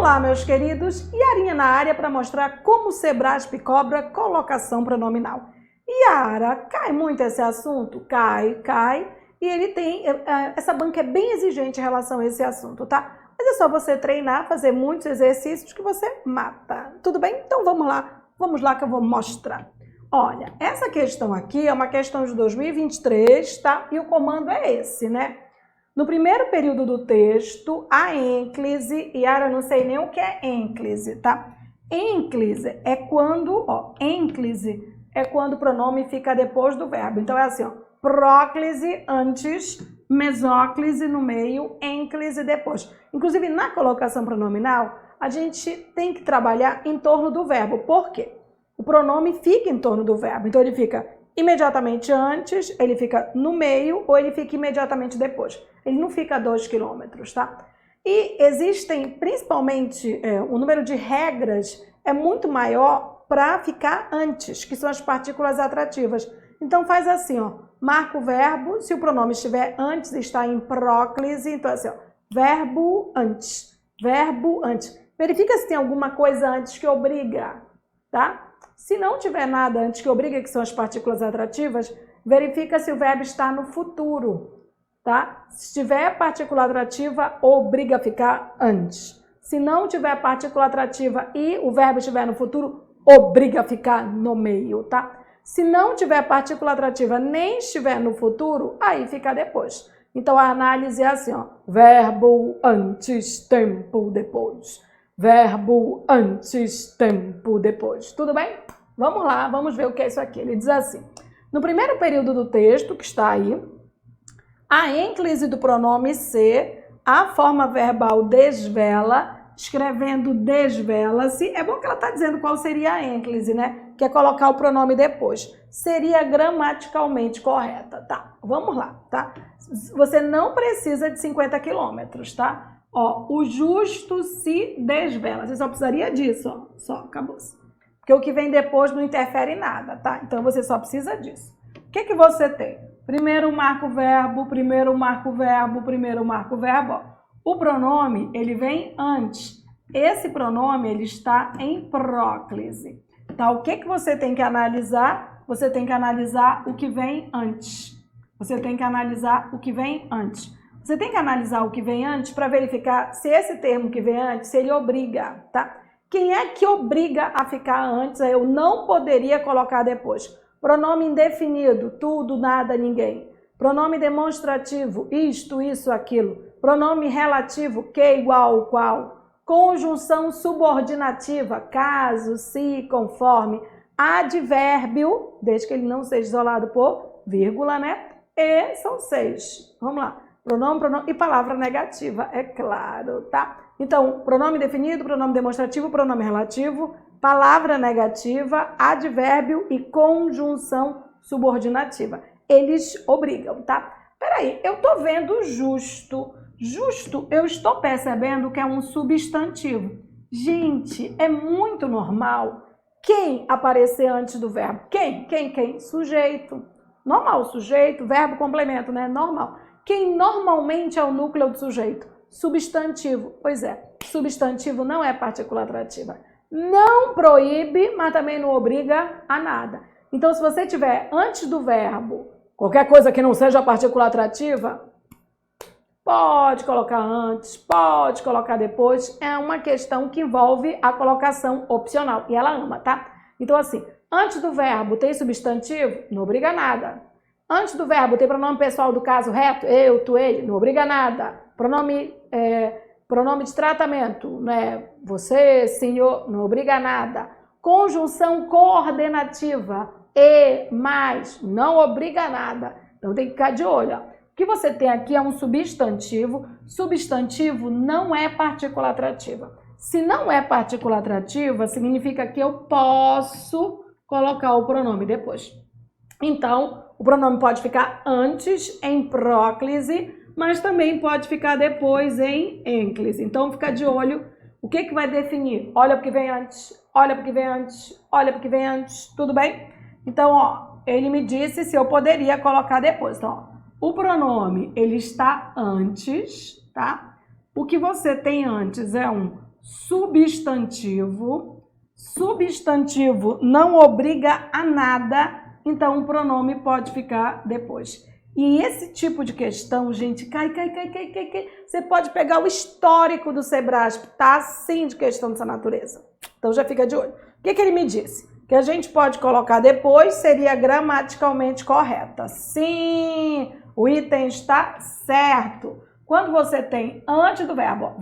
Olá, meus queridos, Yarinha na área para mostrar como o Sebrasp cobra colocação pronominal. Yara, cai muito esse assunto? Cai, e ele tem, essa banca é bem exigente em relação a esse assunto, tá? Mas é só você treinar, fazer muitos exercícios que você mata, tudo bem? Então vamos lá que eu vou mostrar. Olha, essa questão aqui é uma questão de 2023, tá? E o comando é esse, né? No primeiro período do texto, a ênclise, e Yara, não sei nem o que é ênclise, tá? Ênclise é quando, ênclise é quando o pronome fica depois do verbo. Então é assim, próclise antes, mesóclise no meio, ênclise depois. Inclusive, na colocação pronominal, a gente tem que trabalhar em torno do verbo. Por quê? O pronome fica em torno do verbo. Então ele fica imediatamente antes, ele fica no meio ou ele fica imediatamente depois. Ele não fica a 2 quilômetros, tá? E existem, principalmente, o número de regras é muito maior para ficar antes, que são as partículas atrativas. Então faz assim, marca o verbo, se o pronome estiver antes, está em próclise, então assim, verbo antes. Verifica se tem alguma coisa antes que obriga, tá? Se não tiver nada antes que obriga, que são as partículas atrativas, verifica se o verbo está no futuro, tá? Se tiver partícula atrativa, obriga a ficar antes. Se não tiver partícula atrativa e o verbo estiver no futuro, obriga a ficar no meio, tá? Se não tiver partícula atrativa nem estiver no futuro, aí fica depois. Então a análise é assim, verbo antes, tempo depois. Verbo antes, tempo depois. Tudo bem? Vamos lá, vamos ver o que é isso aqui. Ele diz assim, no primeiro período do texto, que está aí, a ênclise do pronome ser, a forma verbal desvela, escrevendo desvela-se. É bom que ela está dizendo qual seria a ênclise, né? Que é colocar o pronome depois. Seria gramaticalmente correta, tá? Vamos lá, tá? Você não precisa de 50 quilômetros, tá? O justo se desvela. Você só precisaria disso, só, acabou-se. Porque o que vem depois não interfere em nada, tá? Então você só precisa disso. O que você tem? Primeiro marca o verbo, primeiro marca o verbo, primeiro marca o verbo. O pronome, ele vem antes. Esse pronome, ele está em próclise. Tá? O que você tem que analisar? Você tem que analisar o que vem antes. Você tem que analisar o que vem antes. Você tem que analisar o que vem antes para verificar se esse termo que vem antes, se ele obriga, tá? Quem é que obriga a ficar antes? Eu não poderia colocar depois. Pronome indefinido, tudo, nada, ninguém. Pronome demonstrativo, isto, isso, aquilo. Pronome relativo, que, igual, qual. Conjunção subordinativa, caso, se, conforme. Advérbio, desde que ele não seja isolado por vírgula, né? E são 6. Vamos lá. Pronome e palavra negativa, é claro, tá? Então, pronome definido, pronome demonstrativo, pronome relativo, palavra negativa, advérbio e conjunção subordinativa. Eles obrigam, tá? Peraí, eu tô vendo justo. Justo, eu estou percebendo que é um substantivo. Gente, é muito normal quem aparecer antes do verbo. Quem? Sujeito. Normal, sujeito, verbo, complemento, né? Normal. Quem normalmente é o núcleo do sujeito? Substantivo. Pois é, substantivo não é partícula atrativa. Não proíbe, mas também não obriga a nada. Então, se você tiver antes do verbo qualquer coisa que não seja partícula atrativa, pode colocar antes, pode colocar depois. É uma questão que envolve a colocação opcional. E ela ama, tá? Então, assim, antes do verbo tem substantivo? Não obriga a nada. Antes do verbo tem pronome pessoal do caso reto, eu, tu, ele, não obriga a nada. Pronome de tratamento, né? Você, senhor, não obriga a nada. Conjunção coordenativa, e, mais, não obriga a nada. Então tem que ficar de olho. O que você tem aqui é um substantivo. Substantivo não é partícula atrativa. Se não é partícula atrativa, significa que eu posso colocar o pronome depois. Então, o pronome pode ficar antes, em próclise, mas também pode ficar depois em ênclise. Então, fica de olho. O que vai definir? Olha porque vem antes, olha porque vem antes, olha porque vem antes. Tudo bem? Então, ele me disse se eu poderia colocar depois. Então, o pronome, ele está antes, tá? O que você tem antes é um substantivo. Substantivo não obriga a nada, então o pronome pode ficar depois. E esse tipo de questão, gente, cai. Você pode pegar o histórico do Sebrasp, tá assim de questão dessa natureza. Então já fica de olho. O que ele me disse? Que a gente pode colocar depois seria gramaticalmente correta. Sim, o item está certo. Quando você tem antes do verbo,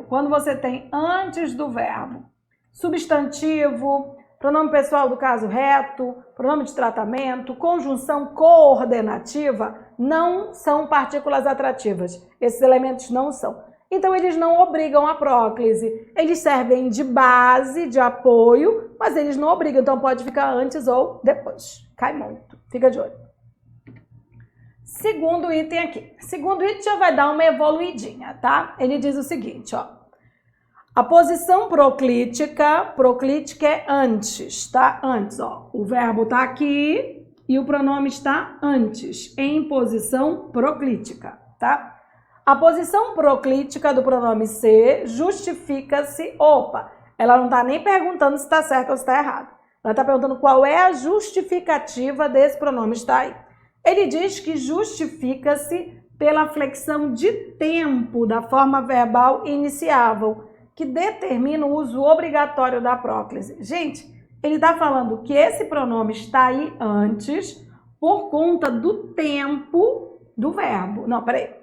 quando você tem antes do verbo, substantivo, pronome pessoal do caso reto, pronome de tratamento, conjunção coordenativa, não são partículas atrativas. Esses elementos não são. Então, eles não obrigam a próclise. Eles servem de base, de apoio, mas eles não obrigam. Então, pode ficar antes ou depois. Cai muito. Fica de olho. Segundo item aqui. Segundo item já vai dar uma evoluidinha, tá? Ele diz o seguinte, ó. A posição proclítica é antes, tá? Antes, ó. O verbo tá aqui e o pronome está antes, em posição proclítica, tá? A posição proclítica do pronome ser justifica-se... Opa, ela não tá nem perguntando se tá certo ou se tá errado. Ela tá perguntando qual é a justificativa desse pronome estar aí. Ele diz que justifica-se pela flexão de tempo da forma verbal iniciável, que determina o uso obrigatório da próclise. Gente, ele está falando que esse pronome está aí antes por conta do tempo do verbo. Não, peraí.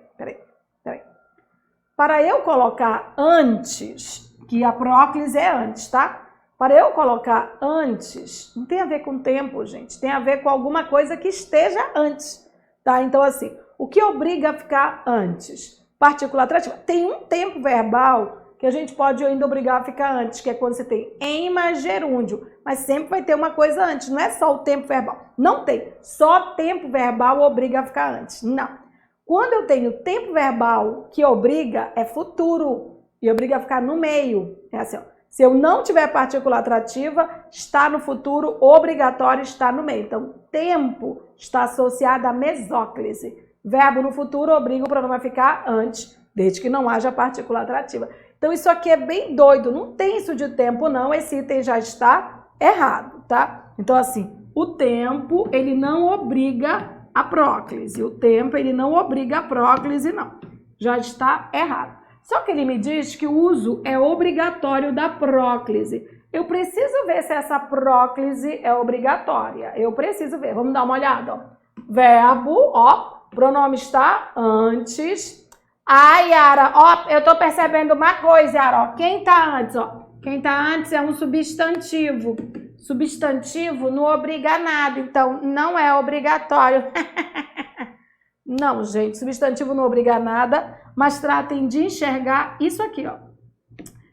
Para eu colocar antes, que a próclise é antes, tá? Para eu colocar antes, não tem a ver com tempo, gente. Tem a ver com alguma coisa que esteja antes, tá? Então, assim, o que obriga a ficar antes? Partícula atrativa. Tem um tempo verbal que a gente pode ainda obrigar a ficar antes, que é quando você tem em mais gerúndio, mas sempre vai ter uma coisa antes, não é só o tempo verbal. Não tem, só tempo verbal obriga a ficar antes, não. Quando eu tenho tempo verbal que obriga, é futuro, e obriga a ficar no meio. É assim, ó, se eu não tiver partícula atrativa, está no futuro, obrigatório está no meio. Então, tempo está associado à mesóclise. Verbo no futuro obriga o pronome a ficar antes, desde que não haja partícula atrativa. Então, isso aqui é bem doido, não tem isso de tempo não, esse item já está errado, tá? Então, assim, o tempo, ele não obriga a próclise, o tempo, ele não obriga a próclise, não, já está errado. Só que ele me diz que o uso é obrigatório da próclise. Eu preciso ver se essa próclise é obrigatória, eu preciso ver, vamos dar uma olhada, ó. Verbo, ó, pronome está antes... Ai, Yara, ó, eu tô percebendo uma coisa, Yara, ó, quem tá antes, ó, quem tá antes é um substantivo. Substantivo não obriga a nada, então não é obrigatório. Não, gente, substantivo não obriga a nada, mas tratem de enxergar isso aqui, ó.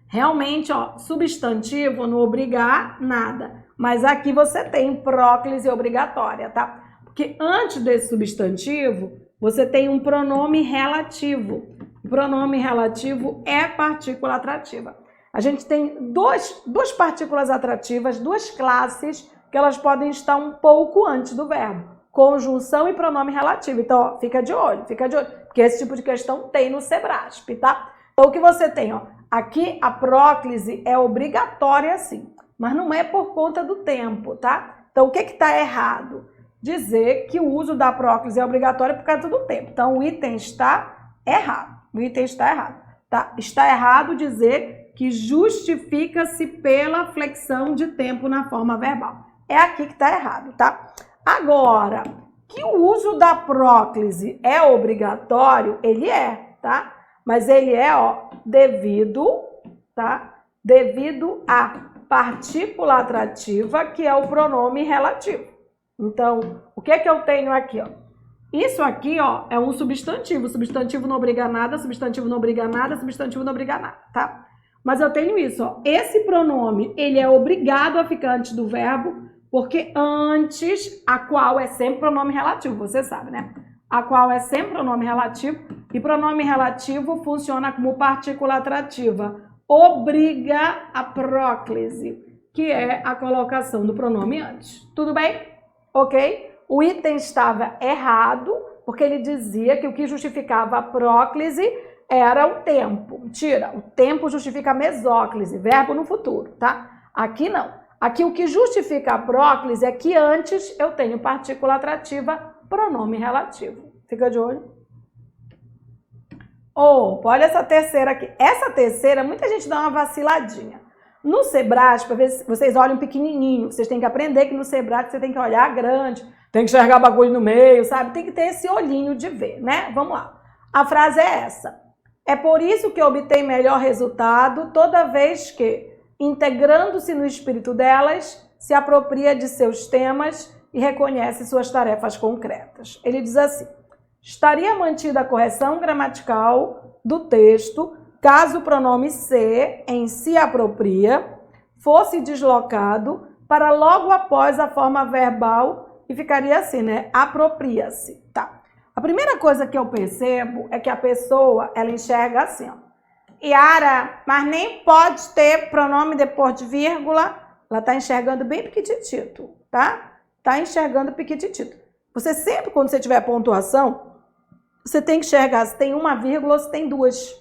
Realmente, ó, substantivo não obriga a nada, mas aqui você tem próclise obrigatória, tá? Porque antes desse substantivo, você tem um pronome relativo. O pronome relativo é partícula atrativa. A gente tem duas partículas atrativas, duas classes, que elas podem estar um pouco antes do verbo. Conjunção e pronome relativo. Então, ó, fica de olho, porque esse tipo de questão tem no Sebrasp, tá? Então, o que você tem, ó, aqui a próclise é obrigatória sim, mas não é por conta do tempo, tá? Então, o que está errado? Dizer que o uso da próclise é obrigatório por causa do tempo. Então, o item está errado. O item está errado, tá? Está errado dizer que justifica-se pela flexão de tempo na forma verbal. É aqui que está errado, tá? Agora, que o uso da próclise é obrigatório, ele é, tá? Mas ele é, ó, devido, tá? Devido à partícula atrativa, que é o pronome relativo. Então, o que é que eu tenho aqui, ó? Isso aqui, ó, é um substantivo. Substantivo não obriga a nada, substantivo não obriga a nada, substantivo não obriga a nada, tá? Mas eu tenho isso, ó. Esse pronome, ele é obrigado a ficar antes do verbo, porque antes, a qual é sempre pronome relativo, você sabe, né? A qual é sempre pronome relativo, e pronome relativo funciona como partícula atrativa. Obriga a próclise, que é a colocação do pronome antes. Tudo bem? Ok? O item estava errado, porque ele dizia que o que justificava a próclise era o tempo. Tira, o tempo justifica a mesóclise, verbo no futuro, tá? Aqui não. Aqui o que justifica a próclise é que antes eu tenho partícula atrativa, pronome relativo. Fica de olho. Olha essa terceira aqui. Essa terceira, muita gente dá uma vaciladinha. No Sebrasp, vocês olham pequenininho. Vocês têm que aprender que no Sebrasp você tem que olhar grande, tem que enxergar bagulho no meio, sabe? Tem que ter esse olhinho de ver, né? Vamos lá. A frase é essa. É por isso que obtém melhor resultado toda vez que, integrando-se no espírito delas, se apropria de seus temas e reconhece suas tarefas concretas. Ele diz assim: estaria mantida a correção gramatical do texto caso o pronome se, em se apropria, fosse deslocado para logo após a forma verbal e ficaria assim, né? Apropria-se. Tá. A primeira coisa que eu percebo é que a pessoa, ela enxerga assim, ó. Yara, mas nem pode ter pronome depois de vírgula. Ela tá enxergando bem piquititito, tá? Tá enxergando piquititito. Você sempre, quando você tiver pontuação, você tem que enxergar se tem uma vírgula ou se tem duas,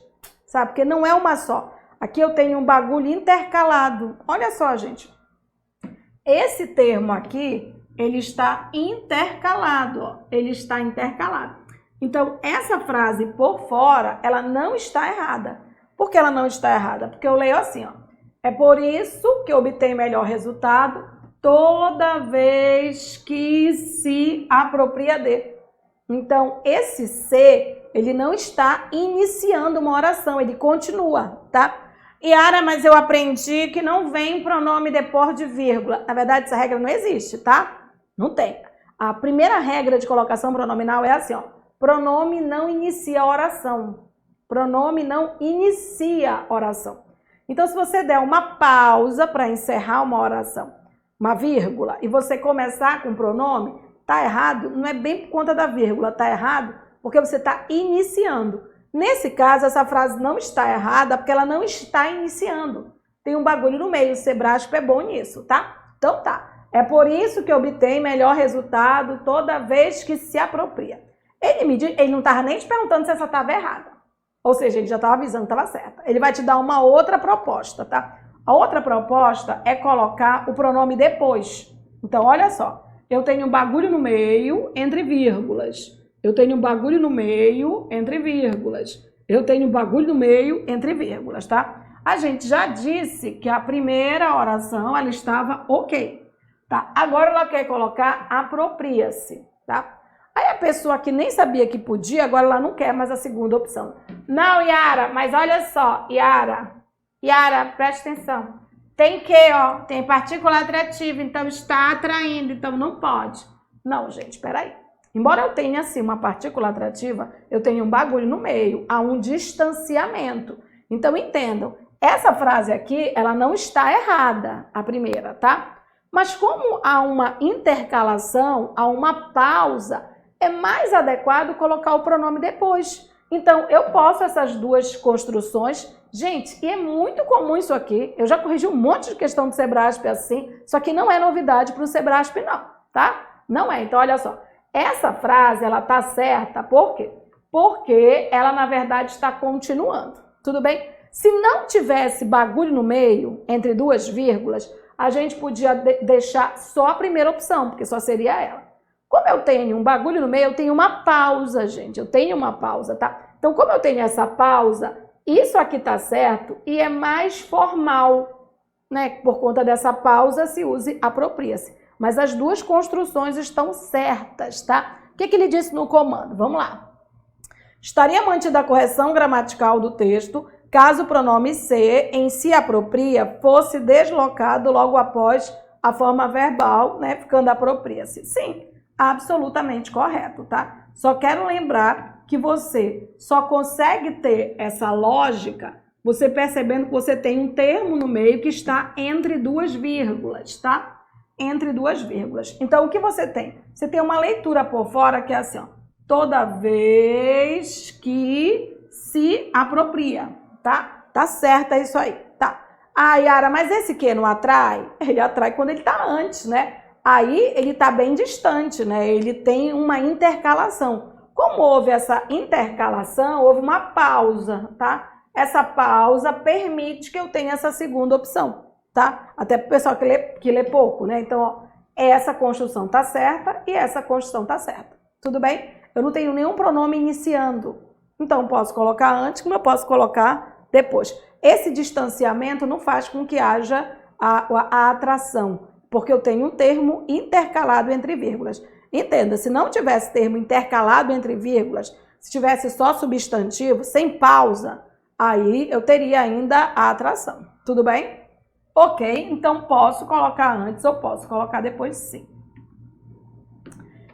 sabe? Porque não é uma só. Aqui eu tenho um bagulho intercalado. Olha só, gente. Esse termo aqui, ele está intercalado, ó. Ele está intercalado. Então, essa frase por fora, ela não está errada. Por que ela não está errada? Porque eu leio assim, ó. É por isso que obtém melhor resultado toda vez que se apropria de. Então, esse se, ele não está iniciando uma oração, ele continua, tá? Yara, mas eu aprendi que não vem pronome depois de vírgula. Na verdade, essa regra não existe, tá? Não tem. A primeira regra de colocação pronominal é assim, ó. Pronome não inicia a oração. Pronome não inicia a oração. Então, se você der uma pausa para encerrar uma oração, uma vírgula, e você começar com pronome, tá errado, não é bem por conta da vírgula, tá errado porque você está iniciando. Nesse caso, essa frase não está errada porque ela não está iniciando. Tem um bagulho no meio, o Sebrasp é bom nisso, tá? Então tá. É por isso que obtém melhor resultado toda vez que se apropria. Ele não estava nem te perguntando se essa estava errada. Ou seja, ele já estava avisando que estava certa. Ele vai te dar uma outra proposta, tá? A outra proposta é colocar o pronome depois. Então, olha só. Eu tenho um bagulho no meio entre vírgulas. Eu tenho um bagulho no meio entre vírgulas. Eu tenho um bagulho no meio entre vírgulas, tá? A gente já disse que a primeira oração, ela estava ok, tá? Agora ela quer colocar apropria-se, tá? Aí a pessoa que nem sabia que podia, agora ela não quer mais a segunda opção. Não, Yara, mas olha só, Yara, preste atenção. Tem que, ó, tem partícula atrativa, então está atraindo, então não pode. Não, gente, peraí. Embora eu tenha, assim, uma partícula atrativa, eu tenho um bagulho no meio, há um distanciamento. Então, entendam, essa frase aqui, ela não está errada, a primeira, tá? Mas como há uma intercalação, há uma pausa, é mais adequado colocar o pronome depois. Então, eu posso essas duas construções. Gente, e é muito comum isso aqui. Eu já corrigi um monte de questão do Sebrasp assim, só que não é novidade para o Sebrasp não, tá? Não é. Então, olha só. Essa frase, ela tá certa. Por quê? Porque ela, na verdade, está continuando. Tudo bem? Se não tivesse bagulho no meio, entre duas vírgulas, a gente podia deixar só a primeira opção, porque só seria ela. Como eu tenho um bagulho no meio, eu tenho uma pausa, gente. Eu tenho uma pausa, tá? Então, como eu tenho essa pausa, isso aqui tá certo e é mais formal, né? Por conta dessa pausa, se use apropria-se. Mas as duas construções estão certas, tá? O que ele disse no comando? Vamos lá. Estaria mantida a correção gramatical do texto caso o pronome se, em se apropria, fosse deslocado logo após a forma verbal, né? Ficando apropria-se. Sim. Absolutamente correto, tá? Só quero lembrar que você só consegue ter essa lógica você percebendo que você tem um termo no meio que está entre duas vírgulas, tá? Entre duas vírgulas. Então, o que você tem? Você tem uma leitura por fora que é assim, ó. Toda vez que se apropria, tá? Tá certo, é isso aí, tá? Ah, Yara, mas esse que não atrai? Ele atrai quando ele tá antes, né? Aí ele está bem distante, né? Ele tem uma intercalação. Como houve essa intercalação, houve uma pausa, tá? Essa pausa permite que eu tenha essa segunda opção, tá? Até para o pessoal que lê pouco, né? Então, ó, essa construção tá certa e essa construção tá certa. Tudo bem? Eu não tenho nenhum pronome iniciando. Então, posso colocar antes, como eu posso colocar depois. Esse distanciamento não faz com que haja a atração, porque eu tenho um termo intercalado entre vírgulas. Entenda, se não tivesse termo intercalado entre vírgulas, se tivesse só substantivo, sem pausa, aí eu teria ainda a atração. Tudo bem? Ok, então posso colocar antes ou posso colocar depois, sim.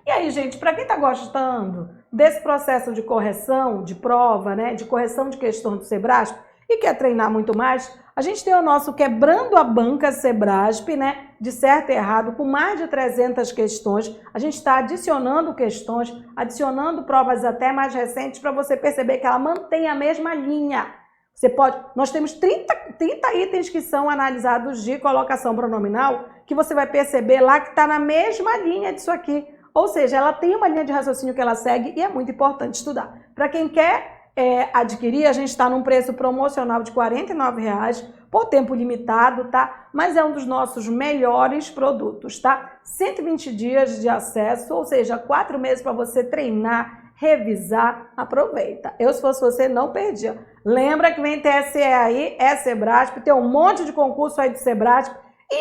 E aí, gente, para quem está gostando desse processo de correção, de prova, né, de correção de questões do Sebrasp e quer treinar muito mais, a gente tem o nosso Quebrando a Banca Sebrasp, né, de certo e errado, com mais de 300 questões. A gente está adicionando questões, adicionando provas até mais recentes para você perceber que ela mantém a mesma linha. Você pode, nós temos 30 itens que são analisados de colocação pronominal, que você vai perceber lá que está na mesma linha disso aqui. Ou seja, ela tem uma linha de raciocínio que ela segue e é muito importante estudar. Para quem quer adquirir, a gente está num preço promocional de R$ 49,00 por tempo limitado, tá? Mas é um dos nossos melhores produtos, tá? 120 dias de acesso, ou seja, 4 meses para você treinar, revisar, aproveita. Eu, se fosse você, não perdia. Lembra que vem TSE aí, é Sebrasp, tem um monte de concurso aí de Sebrasp e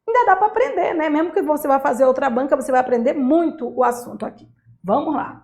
ainda dá para aprender, né? Mesmo que você vai fazer outra banca, você vai aprender muito o assunto aqui. Vamos lá.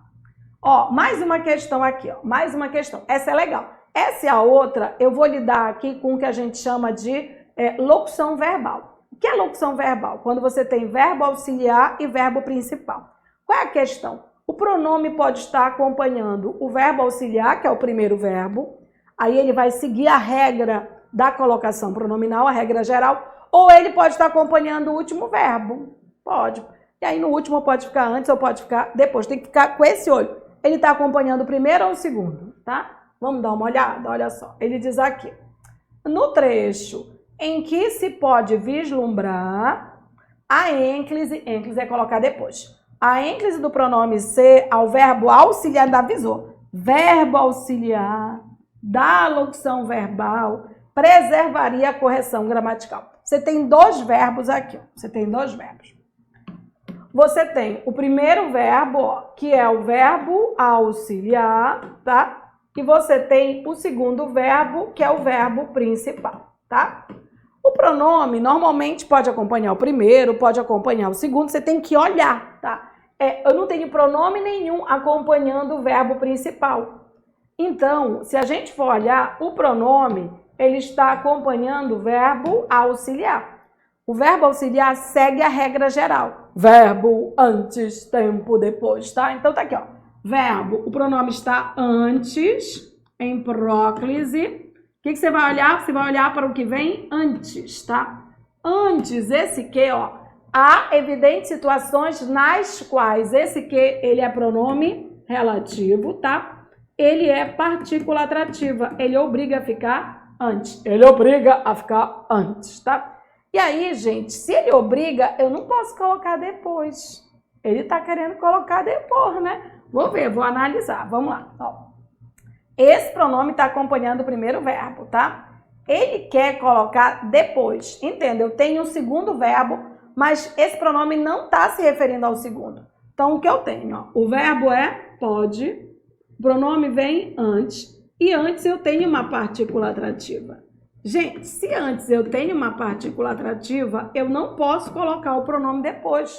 Ó, mais uma questão aqui, ó. Mais uma questão. Essa é legal. Essa é a outra, eu vou lidar aqui com o que a gente chama de locução verbal. O que é locução verbal? Quando você tem verbo auxiliar e verbo principal. Qual é a questão? O pronome pode estar acompanhando o verbo auxiliar, que é o primeiro verbo, aí ele vai seguir a regra da colocação pronominal, a regra geral, ou ele pode estar acompanhando o último verbo. Pode. E aí no último pode ficar antes ou pode ficar depois. Tem que ficar com esse olho. Ele está acompanhando o primeiro ou o segundo, tá? Vamos dar uma olhada? Olha só. Ele diz aqui. No trecho em que se pode vislumbrar a ênclise é colocar depois. A ênclise do pronome ser ao verbo auxiliar, ainda avisou. Verbo auxiliar da locução verbal preservaria a correção gramatical. Você tem dois verbos aqui, ó. Você tem dois verbos. Você tem o primeiro verbo, ó, que é o verbo auxiliar, tá? E você tem o segundo verbo, que é o verbo principal, tá? O pronome normalmente pode acompanhar o primeiro, pode acompanhar o segundo, você tem que olhar, tá? Eu não tenho pronome nenhum acompanhando o verbo principal. Então, se a gente for olhar, o pronome, ele está acompanhando o verbo auxiliar. O verbo auxiliar segue a regra geral. Verbo antes, tempo depois, tá? Então tá aqui, ó. Verbo, o pronome está antes, em próclise. O que você vai olhar? Você vai olhar para o que vem antes, tá? Antes, esse que, ó, há evidentes situações nas quais esse que, ele é pronome relativo, tá? Ele é partícula atrativa, ele obriga a ficar antes. Ele obriga a ficar antes, tá? E aí, gente, se ele obriga, eu não posso colocar depois. Ele tá querendo colocar depois, né? Vou ver, vou analisar. Vamos lá. Ó. Esse pronome está acompanhando o primeiro verbo, tá? Ele quer colocar depois. Entenda? Eu tenho um segundo verbo, mas esse pronome não está se referindo ao segundo. Então, o que eu tenho? Ó, o verbo é pode, o pronome vem antes, e antes eu tenho uma partícula atrativa. Gente, se antes eu tenho uma partícula atrativa, eu não posso colocar o pronome depois.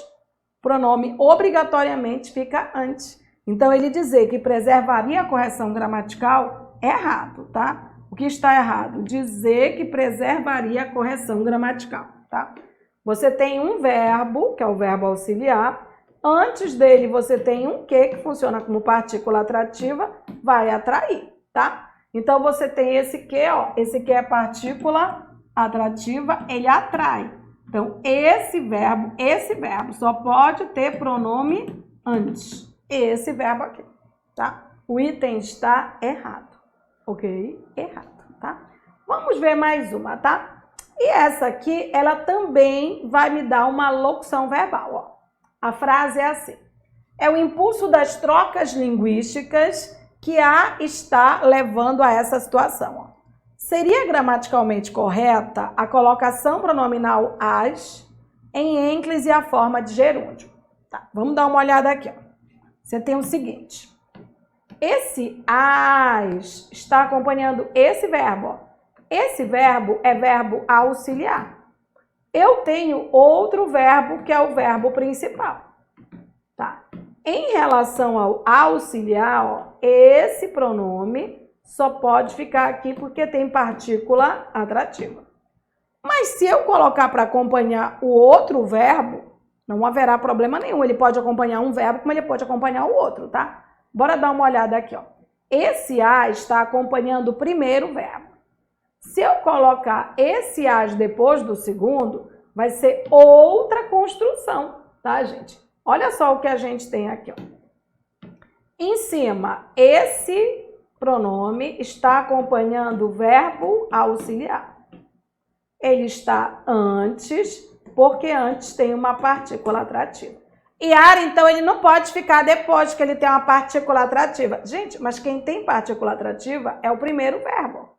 O pronome obrigatoriamente fica antes. Então, ele dizer que preservaria a correção gramatical é errado, tá? O que está errado? Dizer que preservaria a correção gramatical, tá? Você tem um verbo, que é o verbo auxiliar. Antes dele, você tem um que funciona como partícula atrativa, vai atrair, tá? Então, você tem esse que, ó, esse que é partícula atrativa, ele atrai. Então, esse verbo só pode ter pronome antes. Esse verbo aqui, tá? O item está errado, ok? Errado, tá? Vamos ver mais uma, tá? E essa aqui, ela também vai me dar uma locução verbal, ó. A frase é assim. É o impulso das trocas linguísticas que a está levando a essa situação. Seria gramaticalmente correta a colocação pronominal as em ênclise e a forma de gerúndio. Tá, vamos dar uma olhada aqui. Você tem o seguinte. Esse as está acompanhando esse verbo. Esse verbo é verbo auxiliar. Eu tenho outro verbo que é o verbo principal. Tá? Em relação ao auxiliar, ó, esse pronome só pode ficar aqui porque tem partícula atrativa. Mas se eu colocar para acompanhar o outro verbo, não haverá problema nenhum. Ele pode acompanhar um verbo, como ele pode acompanhar o outro, tá? Bora dar uma olhada aqui, ó. Esse a está acompanhando o primeiro verbo. Se eu colocar esse as depois do segundo, vai ser outra construção, tá, gente? Olha só o que a gente tem aqui, ó. Em cima, esse pronome está acompanhando o verbo auxiliar. Ele está antes, porque antes tem uma partícula atrativa. E ar, então, ele não pode ficar depois que ele tem uma partícula atrativa. Gente, mas quem tem partícula atrativa é o primeiro verbo.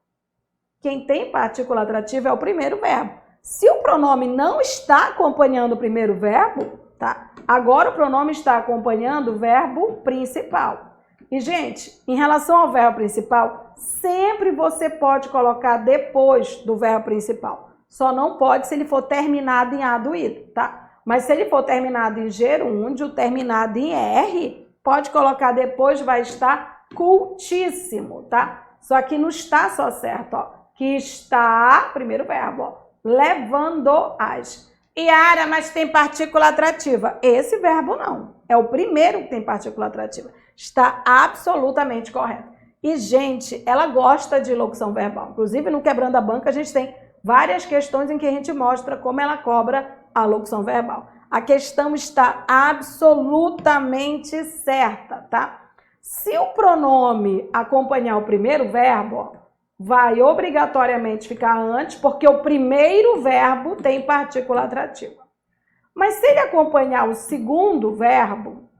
Quem tem partícula atrativa é o primeiro verbo. Se o pronome não está acompanhando o primeiro verbo, tá? Agora o pronome está acompanhando o verbo principal. E, gente, em relação ao verbo principal, sempre você pode colocar depois do verbo principal. Só não pode se ele for terminado em A do ido, tá? Mas se ele for terminado em gerúndio, terminado em R, pode colocar depois, vai estar cultíssimo, tá? Só que não está só certo, ó. Que está, primeiro verbo, ó, levando as. E Ara, mas tem partícula atrativa. Esse verbo não. É o primeiro que tem partícula atrativa. Está absolutamente correto. E, gente, ela gosta de locução verbal. Inclusive, no Quebrando a Banca, a gente tem várias questões em que a gente mostra como ela cobra a locução verbal. A questão está absolutamente certa, tá? Se o pronome acompanhar o primeiro verbo, ó, vai obrigatoriamente ficar antes, porque o primeiro verbo tem partícula atrativa. Mas se ele acompanhar o segundo verbo,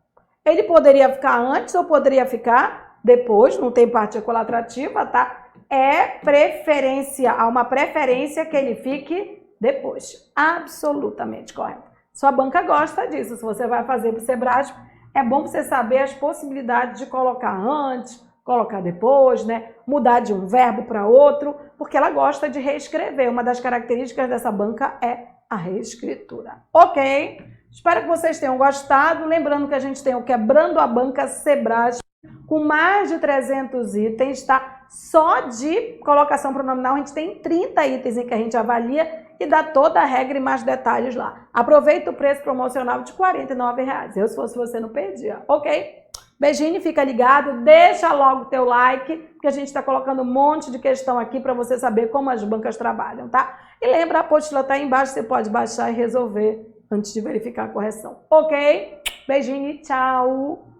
ele poderia ficar antes ou poderia ficar depois, não tem partícula atrativa, tá? É preferência, há uma preferência que ele fique depois. Absolutamente correto. Sua banca gosta disso. Se você vai fazer para o Sebrasp, é bom você saber as possibilidades de colocar antes, colocar depois, né? Mudar de um verbo para outro, porque ela gosta de reescrever. Uma das características dessa banca é a reescritura. Ok? Espero que vocês tenham gostado. Lembrando que a gente tem o Quebrando a Banca Sebrasp com mais de 300 itens, tá? Só de colocação pronominal a gente tem 30 itens em que a gente avalia e dá toda a regra e mais detalhes lá. Aproveita o preço promocional de R$ 49,00. Eu, se fosse você, não perdia, ok? Beijinho, fica ligado, deixa logo o teu like, porque a gente está colocando um monte de questão aqui para você saber como as bancas trabalham, tá? E lembra, a apostila tá aí embaixo, você pode baixar e resolver antes de verificar a correção, ok? Beijinho e tchau!